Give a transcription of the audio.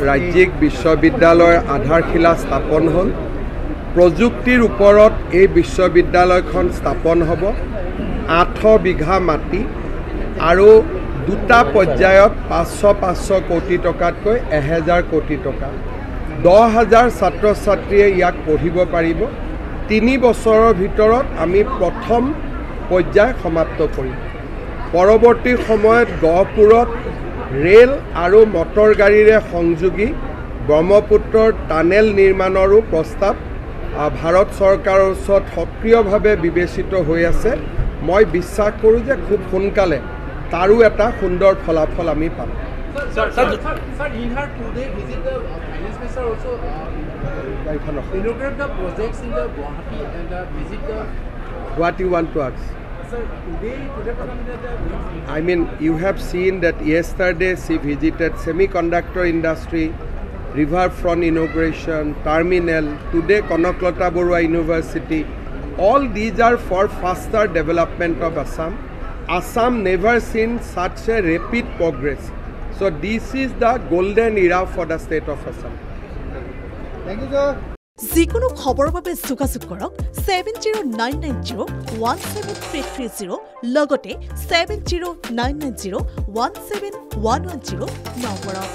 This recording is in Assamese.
ৰাজ্যিক বিশ্ববিদ্যালয়ৰ আধাৰশিলা স্থাপন হ'ল প্ৰযুক্তিৰ ওপৰত এই বিশ্ববিদ্যালয়খন স্থাপন হ'ব 8 বিঘা মাটি আৰু দুটা পৰ্যায়ত 500 কোটি টকাতকৈ 1000 কোটি টকা 10,000 ছাত্ৰ ছাত্ৰীয়ে ইয়াক পঢ়িব পাৰিব 3 বছৰৰ ভিতৰত আমি প্ৰথম পৰ্যায় সমাপ্ত কৰিম পৰৱৰ্তী সময়ত গহপুৰত ৰেল আৰু মটৰ গাড়ীৰে সংযোগী ব্ৰহ্মপুত্ৰৰ টানেল নিৰ্মাণৰো প্ৰস্তাৱ ভাৰত চৰকাৰৰ ওচৰত সক্ৰিয়ভাৱে বিবেচিত হৈ আছে মই বিশ্বাস কৰোঁ যে খুব সোনকালে তাৰো এটা সুন্দৰ ফলাফল আমি পাম Sir, in her 2-day visit, the finance minister also inaugurated the projects in the Guwahati and visit the. What you want to ask? Sir, today I mean, you have seen that yesterday she visited semiconductor industry, riverfront inauguration, terminal. Today, Konoklata Borua University. All these are for faster development of Assam. Assam never seen such a rapid progress. So this is the golden era for the state of Assam. Thank you, sir. যিকোনো খবৰৰ বাবে যোগাযোগ কৰক 7099017330 লগতে 7099017110 নম্বৰত